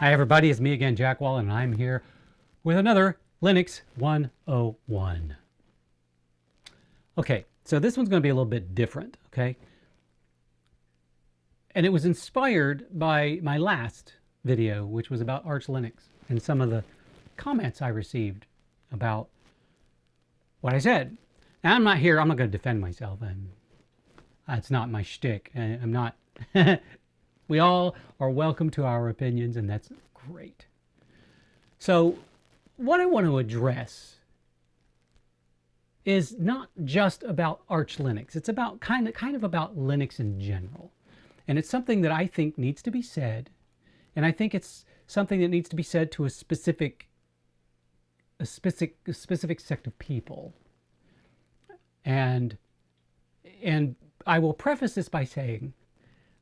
Hi everybody, it's me again, Jack Wallen, and I'm here with another Linux 101. Okay, so this one's going to be a little bit different, okay? And it was inspired by my last video, which was about Arch Linux, and some of the comments I received about what I said. Now, I'm not going to defend myself, and that's not my shtick. I'm not... We all are welcome to our opinions, and that's great. So what I want to address is not just about Arch Linux. It's about kind of about Linux in general. And it's something that I think needs to be said. And I think it's something that needs to be said to a specific sect of people. And I will preface this by saying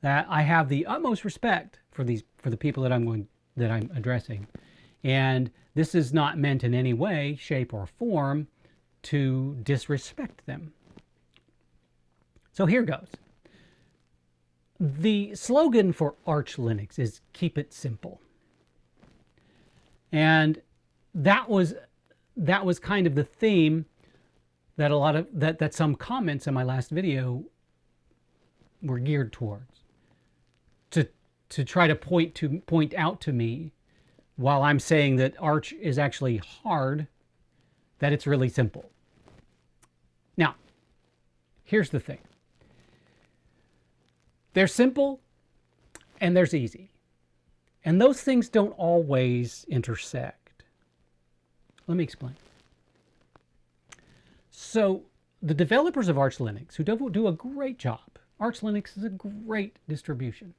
that I have the utmost respect for the people that I'm addressing, and this is not meant in any way, shape, or form to disrespect them. So here goes. The slogan for Arch Linux is "Keep it simple," and that was kind of the theme that that some comments in my last video were geared towards. To try to point out to me, while I'm saying that Arch is actually hard, that it's really simple. Now, here's the thing. There's simple and there's easy. And those things don't always intersect. Let me explain. So, the developers of Arch Linux, who do a great job, Arch Linux is a great distribution.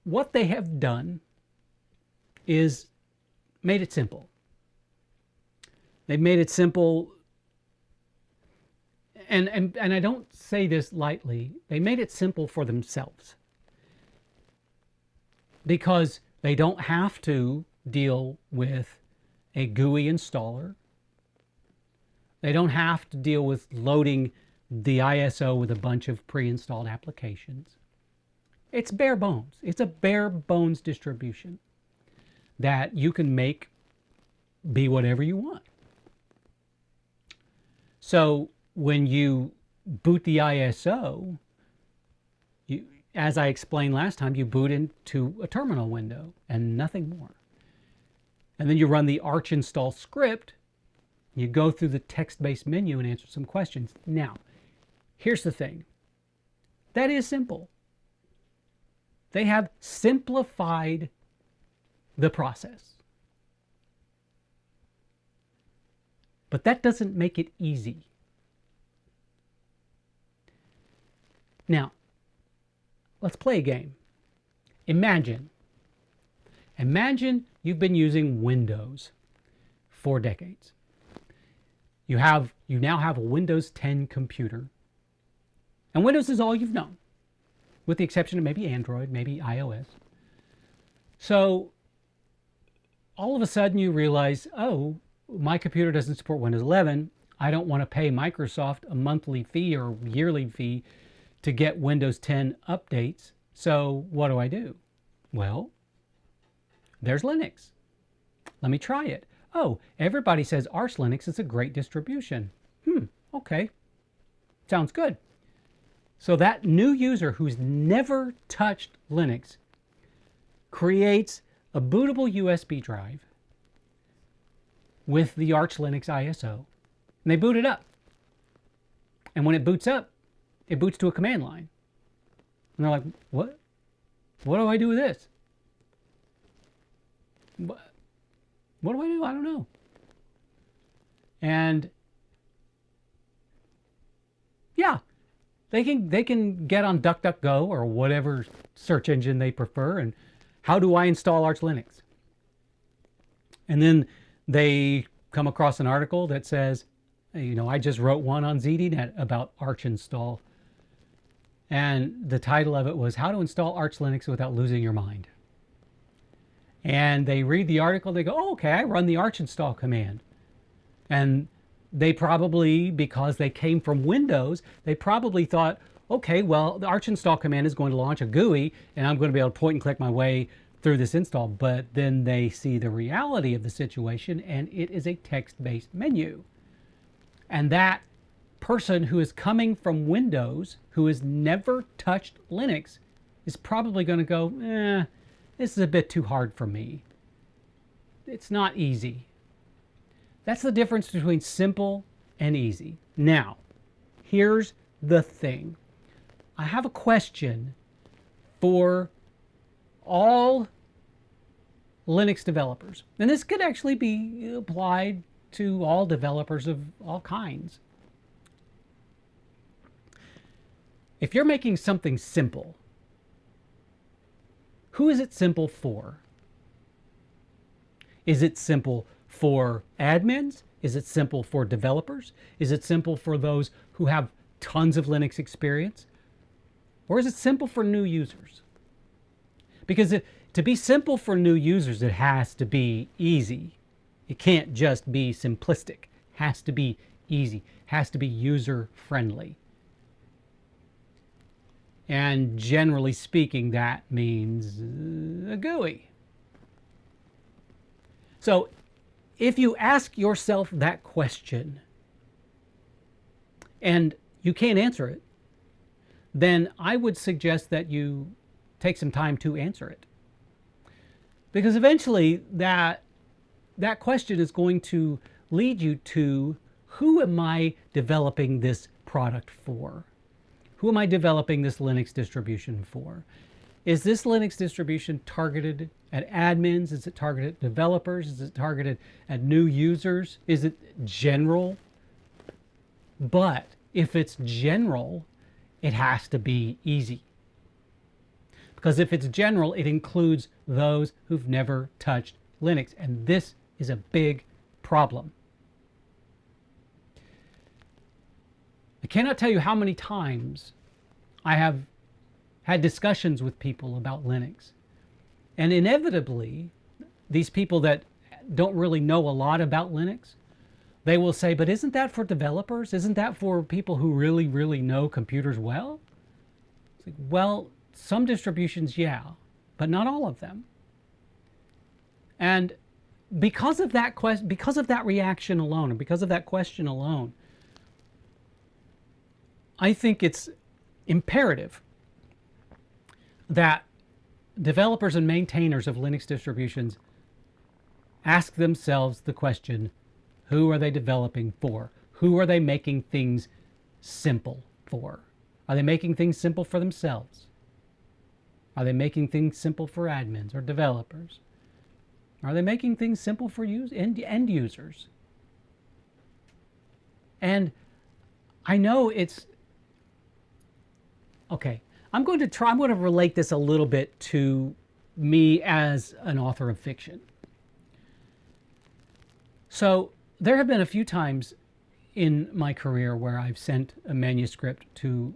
What they have done is made it simple. They've made it simple, and I don't say this lightly, they made it simple for themselves. Because they don't have to deal with a GUI installer. They don't have to deal with loading the ISO with a bunch of pre-installed applications. It's bare bones. It's a bare bones distribution that you can make be whatever you want. So when you boot the ISO, as I explained last time, you boot into a terminal window and nothing more. And then you run the Arch install script. You go through the text-based menu and answer some questions. Now, here's the thing. That is simple. They have simplified the process. But that doesn't make it easy. Now, let's play a game. Imagine you've been using Windows for decades. You now have a Windows 10 computer. And Windows is all you've known, with the exception of maybe Android, maybe iOS. So all of a sudden you realize, oh, my computer doesn't support Windows 11. I don't want to pay Microsoft a monthly fee or yearly fee to get Windows 10 updates. So what do? Well, there's Linux. Let me try it. Oh, everybody says Arch Linux is a great distribution. Okay. Sounds good. So that new user who's never touched Linux creates a bootable USB drive with the Arch Linux ISO, and they boot it up. And when it boots up, it boots to a command line. And they're like, what? What do I do with this? What do I do? I don't know. And yeah, they can get on DuckDuckGo or whatever search engine they prefer, and how do I install Arch Linux? And then they come across an article that says, you know, I just wrote one on ZDNet about Arch install. And the title of it was How to Install Arch Linux Without Losing Your Mind. And they read the article, they go, oh, okay, I run the Arch install command. And they probably, because they came from Windows, they probably thought, okay, well, the Arch install command is going to launch a GUI, and I'm going to be able to point and click my way through this install. But then they see the reality of the situation, and it is a text-based menu. And that person who is coming from Windows, who has never touched Linux, is probably going to go, this is a bit too hard for me. It's not easy. That's the difference between simple and easy. Now, here's the thing. I have a question for all Linux developers. And this could actually be applied to all developers of all kinds. If you're making something simple, who is it simple for? Is it simple for admins? Is it simple for developers? Is it simple for those who have tons of Linux experience? Or is it simple for new users? Because to be simple for new users, it has to be easy. It can't just be simplistic. It has to be easy. It has to be user-friendly. And generally speaking, that means a GUI. So if you ask yourself that question and you can't answer it, then I would suggest that you take some time to answer it. Because eventually that question is going to lead you to, who am I developing this product for? Who am I developing this Linux distribution for? Is this Linux distribution targeted at admins? Is it targeted at developers? Is it targeted at new users? Is it general? But if it's general, it has to be easy. Because if it's general, it includes those who've never touched Linux. And this is a big problem. I cannot tell you how many times I have had discussions with people about Linux. And inevitably, these people that don't really know a lot about Linux, they will say, but isn't that for developers? Isn't that for people who really, really know computers well? It's like, well, some distributions, yeah, but not all of them. And because of that reaction alone, and because of that question alone, I think it's imperative that developers and maintainers of Linux distributions ask themselves the question, who are they developing for? Who are they making things simple for? Are they making things simple for themselves? Are they making things simple for admins or developers? Are they making things simple for end users? And I know it's okay. I'm going to relate this a little bit to me as an author of fiction. So there have been a few times in my career where I've sent a manuscript to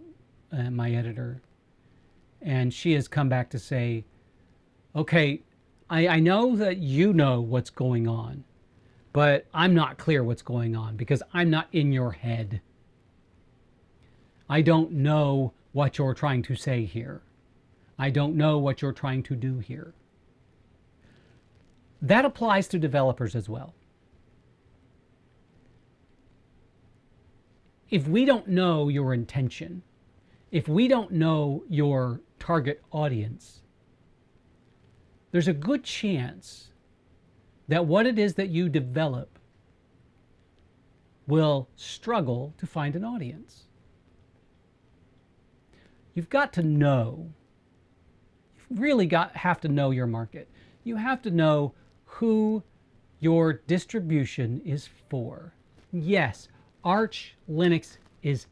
my editor, and she has come back to say, okay, I know that you know what's going on, but I'm not clear what's going on because I'm not in your head. I don't know what you're trying to say here. I don't know what you're trying to do here. That applies to developers as well. If we don't know your intention, if we don't know your target audience, there's a good chance that what it is that you develop will struggle to find an audience. You've got to know, you've really have to know your market. You have to know who your distribution is for. Yes, Arch Linux is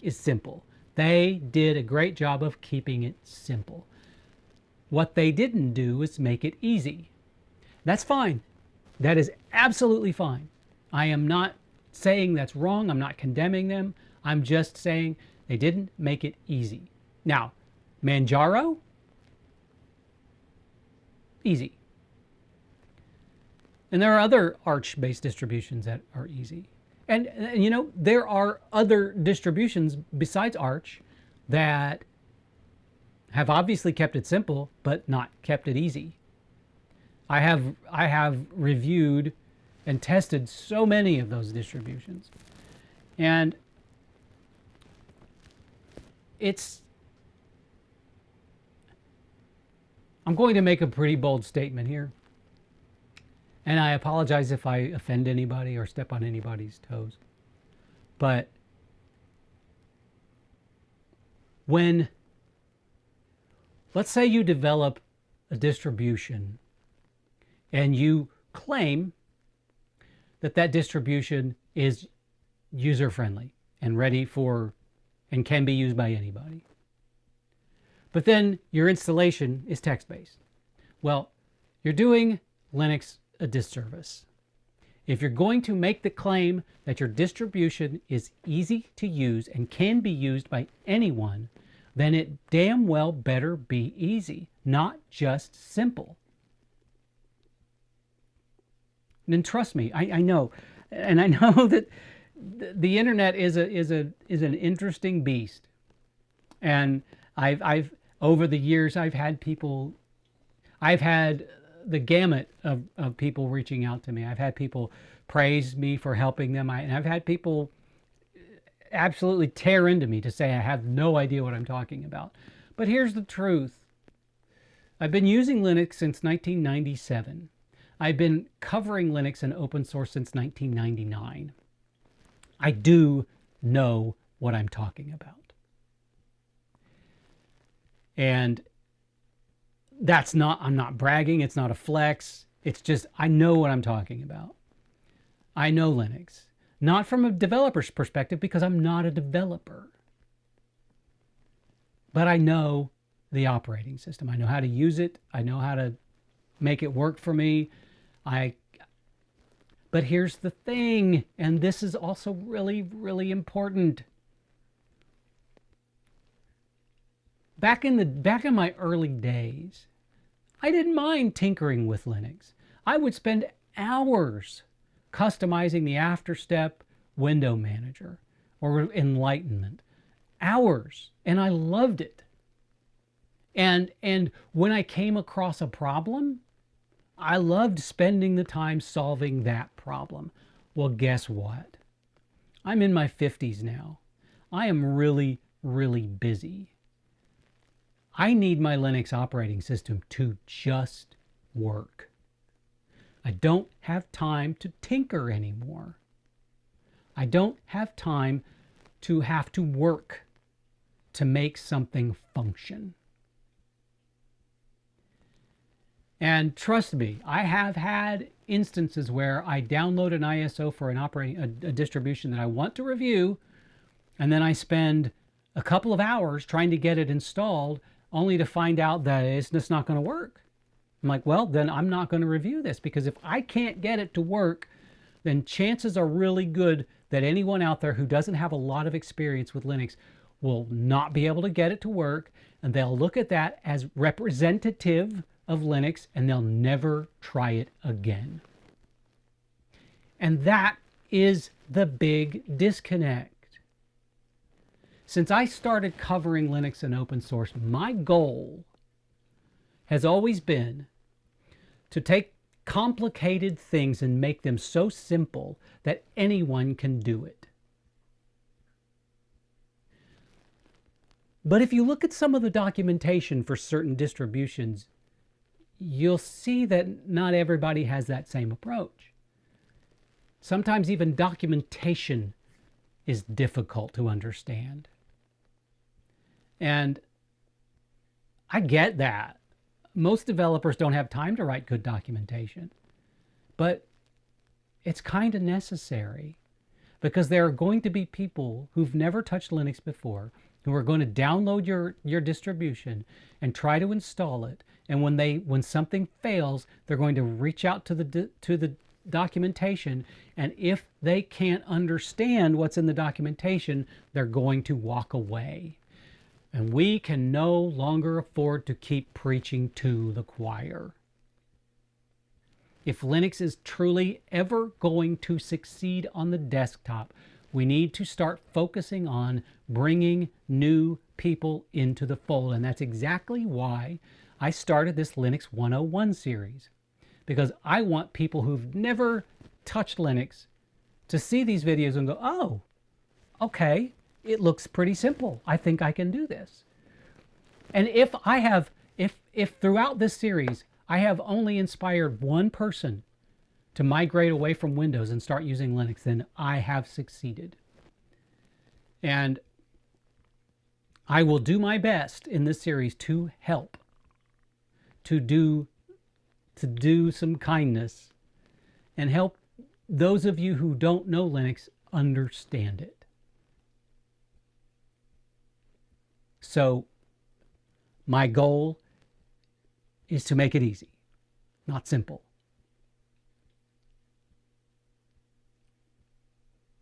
simple. They did a great job of keeping it simple. What they didn't do is make it easy. That's fine. That is absolutely fine. I am not saying that's wrong. I'm not condemning them. I'm just saying they didn't make it easy. Now, Manjaro, easy. And there are other Arch-based distributions that are easy. And you know, there are other distributions besides Arch that have obviously kept it simple, but not kept it easy. I have reviewed and tested so many of those distributions, and I'm going to make a pretty bold statement here, and I apologize if I offend anybody or step on anybody's toes, but when, let's say you develop a distribution and you claim that that distribution is user-friendly and ready for and can be used by anybody. But then your installation is text-based. Well, you're doing Linux a disservice. If you're going to make the claim that your distribution is easy to use and can be used by anyone, then it damn well better be easy, not just simple. And trust me, I know, and I know that the internet is an interesting beast. And I've over the years I've had the gamut of people reaching out to me. I've had people praise me for helping them, and I've had people absolutely tear into me to say I have no idea what I'm talking about. But here's the truth. I've been using Linux since 1997. I've been covering Linux and open source since 1999. I do know what I'm talking about. And I'm not bragging, it's not a flex, it's just I know what I'm talking about. I know Linux. Not from a developer's perspective, because I'm not a developer. But I know the operating system. I know how to use it. I know how to make it work for me. But here's the thing, and this is also really, really important. Back in my early days, I didn't mind tinkering with Linux. I would spend hours customizing the afterstep window manager or enlightenment. Hours. And I loved it. And when I came across a problem, I loved spending the time solving that problem. Well, guess what? I'm in my 50s now. I am really, really busy. I need my Linux operating system to just work. I don't have time to tinker anymore. I don't have time to have to work to make something function. And trust me, I have had instances where I download an ISO for a distribution that I want to review, and then I spend a couple of hours trying to get it installed, only to find out that it's just not going to work. I'm like, well, then I'm not going to review this, because if I can't get it to work, then chances are really good that anyone out there who doesn't have a lot of experience with Linux will not be able to get it to work, and they'll look at that as representative of Linux, and they'll never try it again. And that is the big disconnect. Since I started covering Linux and open source, my goal has always been to take complicated things and make them so simple that anyone can do it. But if you look at some of the documentation for certain distributions, you'll see that not everybody has that same approach. Sometimes even documentation is difficult to understand. And I get that. Most developers don't have time to write good documentation, but it's kind of necessary, because there are going to be people who've never touched Linux before who are going to download your distribution and try to install it. And when something fails, they're going to reach out to the documentation, and if they can't understand what's in the documentation, they're going to walk away. And we can no longer afford to keep preaching to the choir. If Linux is truly ever going to succeed on the desktop, We need to start focusing on bringing new people into the fold. And that's exactly why I started this Linux 101 series, because I want people who've never touched Linux to see these videos and go, oh, okay, it looks pretty simple. I think I can do this. And if throughout this series, I have only inspired one person to migrate away from Windows and start using Linux, then I have succeeded. And I will do my best in this series to help, to do some kindness and help those of you who don't know Linux understand it. So my goal is to make it easy, not simple.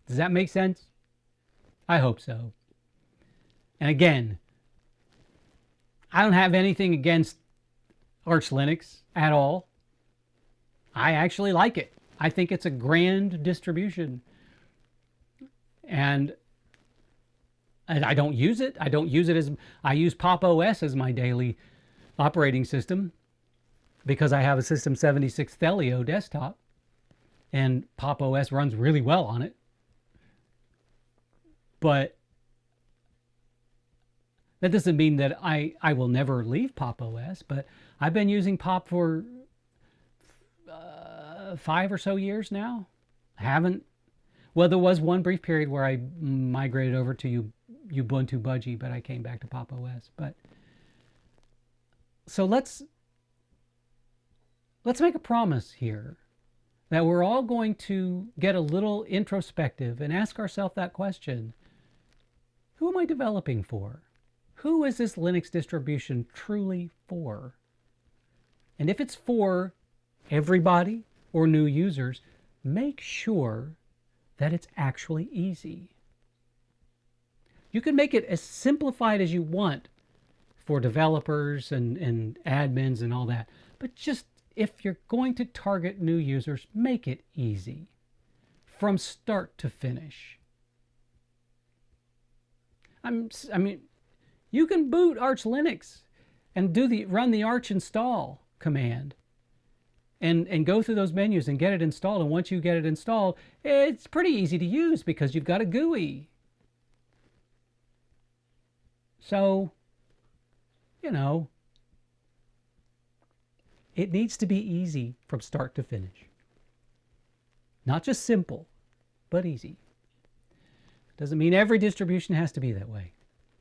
Does that make sense? I hope so. And again, I don't have anything against Arch Linux at all. I actually like it. I think it's a grand distribution. And I don't use it. I don't use it as, I use Pop! OS as my daily operating system because I have a System 76 Thelio desktop and Pop! OS runs really well on it. But that doesn't mean that I will never leave Pop! OS, but I've been using Pop for 5 or so years now. Well, there was one brief period where I migrated over to Ubuntu Budgie, but I came back to Pop! OS. But so let's make a promise here that we're all going to get a little introspective and ask ourselves that question: who am I developing for? Who is this Linux distribution truly for? And if it's for everybody or new users, make sure that it's actually easy. You can make it as simplified as you want for developers and admins and all that, but just if you're going to target new users, make it easy from start to finish. I mean, you can boot Arch Linux and run the Arch install command and go through those menus and get it installed. And once you get it installed, it's pretty easy to use because you've got a GUI. So, you know, it needs to be easy from start to finish. Not just simple, but easy. Doesn't mean every distribution has to be that way.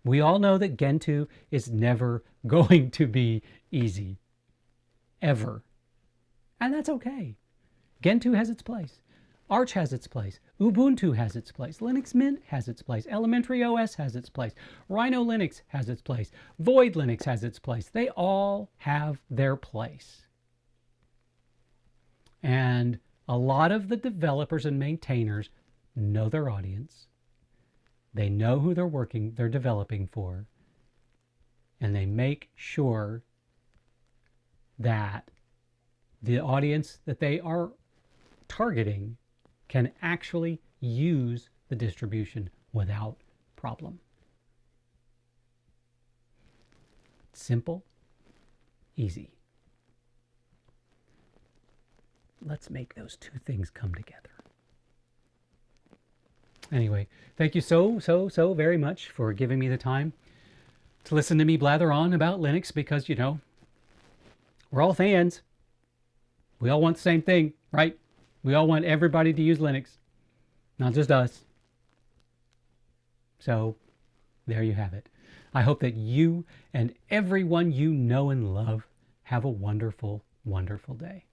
We all know that Gentoo is never going to be easy. Ever. And that's okay. Gentoo has its place. Arch has its place. Ubuntu has its place. Linux Mint has its place. Elementary OS has its place. Rhino Linux has its place. Void Linux has its place. They all have their place. And a lot of the developers and maintainers know their audience. They know who they're developing for. And they make sure that the audience that they are targeting can actually use the distribution without problem. Simple, easy. Let's make those two things come together. Anyway, thank you so very much for giving me the time to listen to me blather on about Linux, because, you know, we're all fans. We all want the same thing, right? We all want everybody to use Linux, not just us. So there you have it. I hope that you and everyone you know and love have a wonderful, wonderful day.